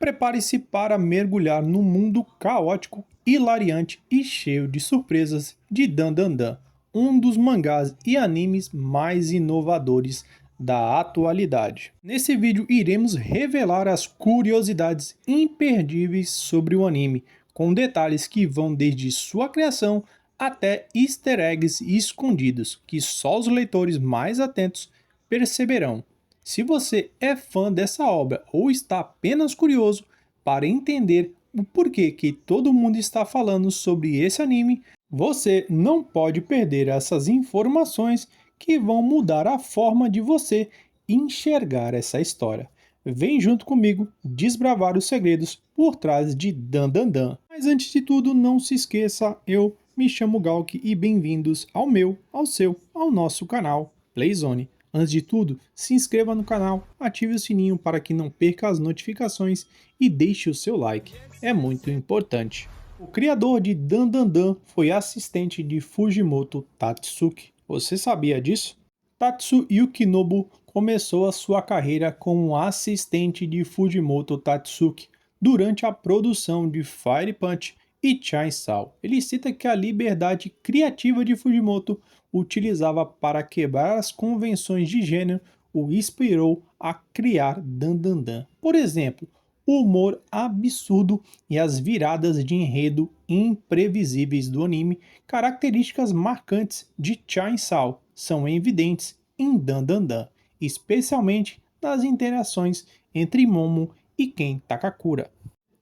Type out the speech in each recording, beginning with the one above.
Prepare-se para mergulhar no mundo caótico, hilariante e cheio de surpresas de Dandadan, um dos mangás e animes mais inovadores da atualidade. Nesse vídeo iremos revelar as curiosidades imperdíveis sobre o anime, com detalhes que vão desde sua criação até easter eggs escondidos que só os leitores mais atentos perceberão. Se você é fã dessa obra ou está apenas curioso para entender o porquê que todo mundo está falando sobre esse anime, você não pode perder essas informações que vão mudar a forma de você enxergar essa história. Vem junto comigo desbravar os segredos por trás de Dandadan. Mas antes de tudo, não se esqueça, eu me chamo Galk e bem-vindos ao meu, ao seu, ao nosso canal Playzone. Antes de tudo, se inscreva no canal, ative o sininho para que não perca as notificações e deixe o seu like, é muito importante. O criador de Dandadan foi assistente de Fujimoto Tatsuki. Você sabia disso? Tatsu Yukinobu começou a sua carreira como assistente de Fujimoto Tatsuki durante a produção de Fire Punch e Chainsaw. Ele cita que a liberdade criativa de Fujimoto utilizava para quebrar as convenções de gênero o inspirou a criar Dandadan. Por exemplo, o humor absurdo e as viradas de enredo imprevisíveis do anime, características marcantes de Chainsaw, são evidentes em Dandadan, especialmente nas interações entre Momo e Ken Takakura.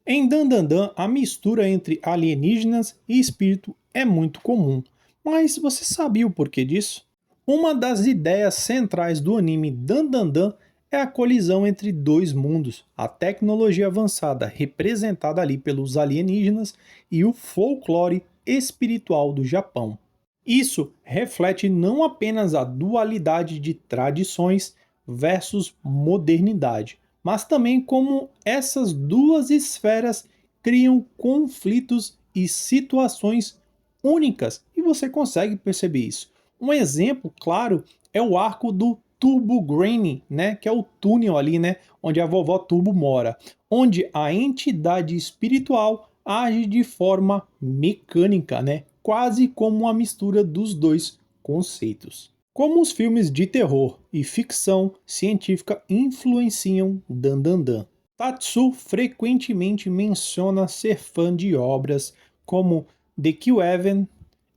Em Dandadan, a mistura entre alienígenas e espírito é muito comum, mas você sabia o porquê disso? Uma das ideias centrais do anime Dandadan é a colisão entre dois mundos, a tecnologia avançada representada ali pelos alienígenas e o folclore espiritual do Japão. Isso reflete não apenas a dualidade de tradições versus modernidade, mas também como essas duas esferas criam conflitos e situações únicas, e você consegue perceber isso. Um exemplo claro é o arco do Turbo Green, né, que é o túnel ali, né, onde a vovó Turbo mora, onde a entidade espiritual age de forma mecânica, né, quase como uma mistura dos dois conceitos. Como os filmes de terror e ficção científica influenciam Dandadan. Tatsu frequentemente menciona ser fã de obras como The Kill Heaven,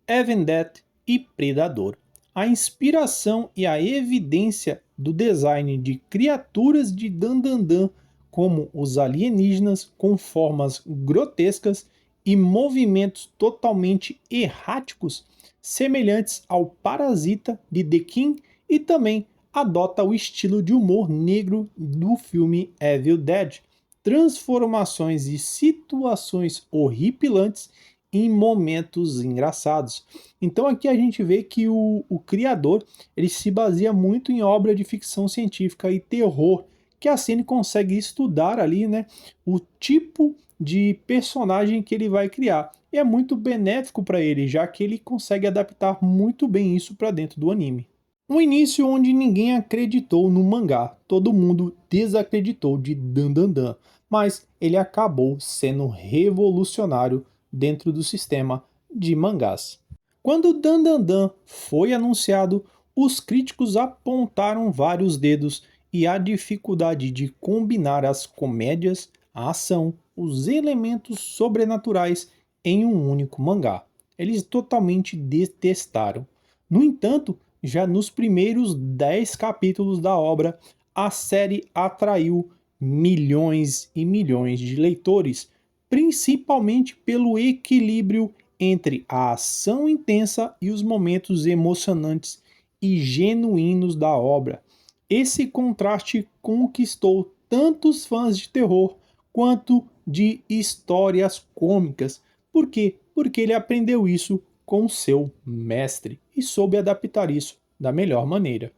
Heaven Death e Predador. A inspiração e a evidência do design de criaturas de Dandadan, como os alienígenas com formas grotescas e movimentos totalmente erráticos, semelhantes ao Parasita de The King, e também adota o estilo de humor negro do filme Evil Dead, transformações e situações horripilantes em momentos engraçados. Então aqui a gente vê que o criador ele se baseia muito em obra de ficção científica e terror, que assim ele consegue estudar ali, né, o tipo de personagem que ele vai criar. E é muito benéfico para ele, já que ele consegue adaptar muito bem isso para dentro do anime. Um início onde ninguém acreditou no mangá, todo mundo desacreditou de Dandadan, mas ele acabou sendo revolucionário dentro do sistema de mangás. Quando Dandadan foi anunciado, os críticos apontaram vários dedos e a dificuldade de combinar as comédias, a ação, os elementos sobrenaturais em um único mangá. Eles totalmente detestaram. No entanto, já nos primeiros 10 capítulos da obra, a série atraiu milhões e milhões de leitores, principalmente pelo equilíbrio entre a ação intensa e os momentos emocionantes e genuínos da obra. Esse contraste conquistou tanto os fãs de terror quanto de histórias cômicas. Por quê? Porque ele aprendeu isso com seu mestre e soube adaptar isso da melhor maneira.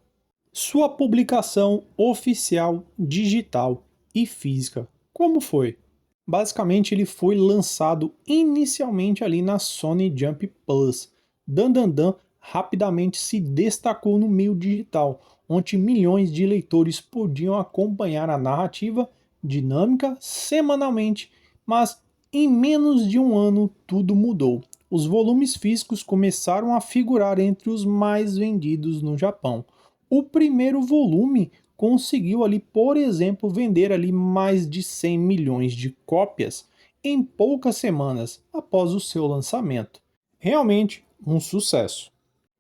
Sua publicação oficial, digital e física, como foi? Basicamente ele foi lançado inicialmente ali na Sony Jump Plus. Dandadan rapidamente se destacou no meio digital, onde milhões de leitores podiam acompanhar a narrativa dinâmica semanalmente, mas em menos de um ano tudo mudou. Os volumes físicos começaram a figurar entre os mais vendidos no Japão. O primeiro volume conseguiu ali, por exemplo, vender ali mais de 100 milhões de cópias em poucas semanas após o seu lançamento. Realmente um sucesso.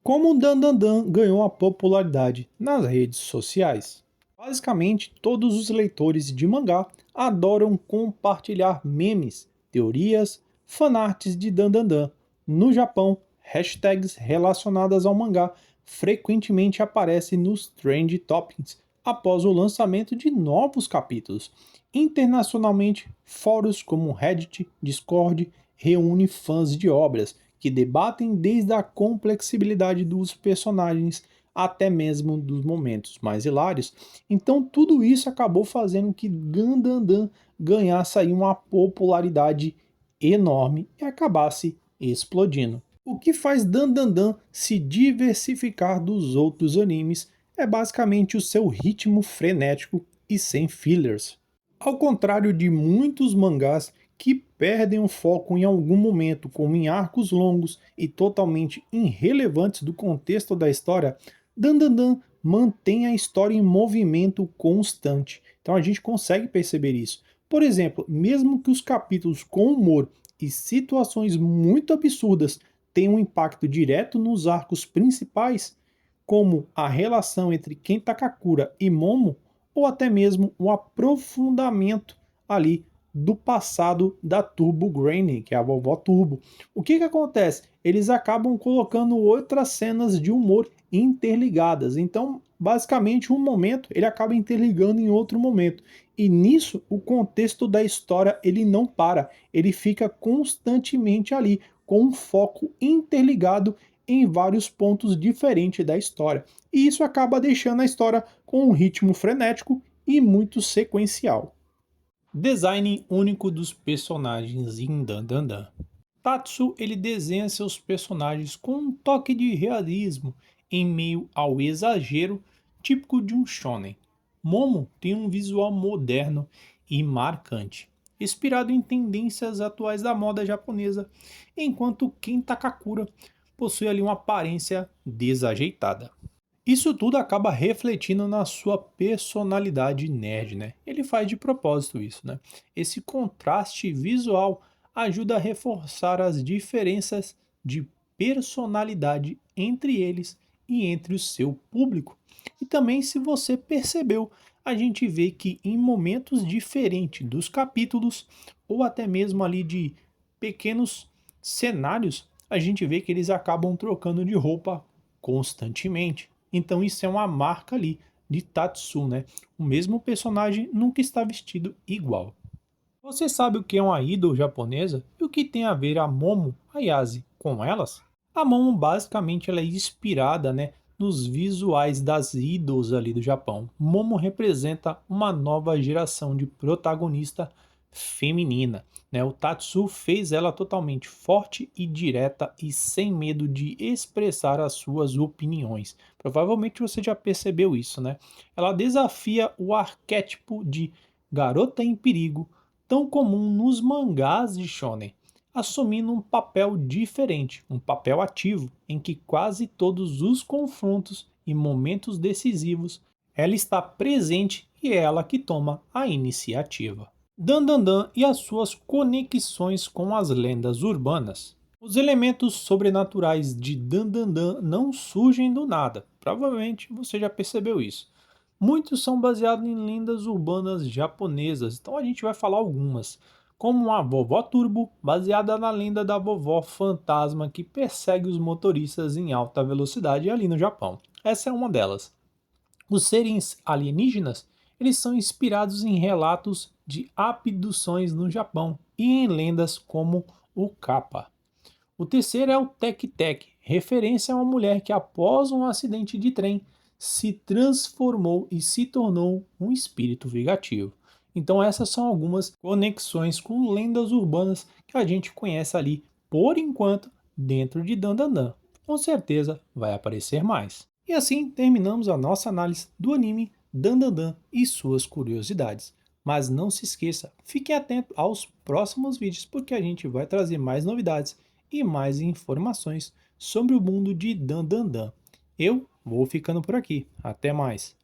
Como o Dandadan ganhou a popularidade nas redes sociais? Basicamente, todos os leitores de mangá adoram compartilhar memes, teorias, fanarts de Dandadan. No Japão, hashtags relacionadas ao mangá frequentemente aparecem nos Trend Topics após o lançamento de novos capítulos. Internacionalmente, fóruns como Reddit, Discord reúnem fãs de obras que debatem desde a complexibilidade dos personagens até mesmo dos momentos mais hilários. Então tudo isso acabou fazendo que Dandadan ganhasse aí uma popularidade enorme e acabasse explodindo. O que faz Dandadan se diversificar dos outros animes é basicamente o seu ritmo frenético e sem fillers. Ao contrário de muitos mangás que perdem o foco em algum momento, como em arcos longos e totalmente irrelevantes do contexto da história, Dandadan mantém a história em movimento constante. Então a gente consegue perceber isso. Por exemplo, mesmo que os capítulos com humor e situações muito absurdas tenham um impacto direto nos arcos principais, como a relação entre Kenta Kakura e Momo, ou até mesmo o aprofundamento ali do passado da Turbo Granny, que é a vovó Turbo. O que acontece? Eles acabam colocando outras cenas de humor interligadas. Então, basicamente, um momento ele acaba interligando em outro momento. E nisso, o contexto da história ele não para. Ele fica constantemente ali, com um foco interligado em vários pontos diferentes da história. E isso acaba deixando a história com um ritmo frenético e muito sequencial. Design único dos personagens em Dandadan. Tatsu ele desenha seus personagens com um toque de realismo em meio ao exagero típico de um shonen. Momo tem um visual moderno e marcante, inspirado em tendências atuais da moda japonesa, enquanto Kenta Kakura possui ali uma aparência desajeitada. Isso tudo acaba refletindo na sua personalidade nerd, né? Ele faz de propósito isso, né? Esse contraste visual ajuda a reforçar as diferenças de personalidade entre eles e entre o seu público. E também, se você percebeu, a gente vê que em momentos diferentes dos capítulos, ou até mesmo ali de pequenos cenários, a gente vê que eles acabam trocando de roupa constantemente. Então isso é uma marca ali de Tatsu, né? O mesmo personagem nunca está vestido igual. Você sabe o que é uma idol japonesa e o que tem a ver a Momo Ayase com elas? A Momo basicamente ela é inspirada, né, nos visuais das idols ali do Japão. Momo representa uma nova geração de protagonista feminina, né? O Tatsu fez ela totalmente forte e direta e sem medo de expressar as suas opiniões. Provavelmente você já percebeu isso, né? Ela desafia o arquétipo de garota em perigo, tão comum nos mangás de shonen, assumindo um papel diferente, um papel ativo, em que quase todos os confrontos e momentos decisivos ela está presente e é ela que toma a iniciativa. Dandadan e as suas conexões com as lendas urbanas. Os elementos sobrenaturais de Dandadan não surgem do nada, provavelmente você já percebeu isso. Muitos são baseados em lendas urbanas japonesas, então a gente vai falar algumas, como a Vovó Turbo, baseada na lenda da vovó fantasma que persegue os motoristas em alta velocidade ali no Japão. Essa é uma delas. Os seres alienígenas, eles são inspirados em relatos de abduções no Japão e em lendas como o Kappa. O terceiro é o Tek Tek, referência a uma mulher que após um acidente de trem se transformou e se tornou um espírito vingativo. Então essas são algumas conexões com lendas urbanas que a gente conhece ali por enquanto dentro de Dandadan. Com certeza vai aparecer mais. E assim terminamos a nossa análise do anime Dandadan e suas curiosidades. Mas não se esqueça, fique atento aos próximos vídeos porque a gente vai trazer mais novidades e mais informações sobre o mundo de Dan Dan Dan. Eu vou ficando por aqui. Até mais.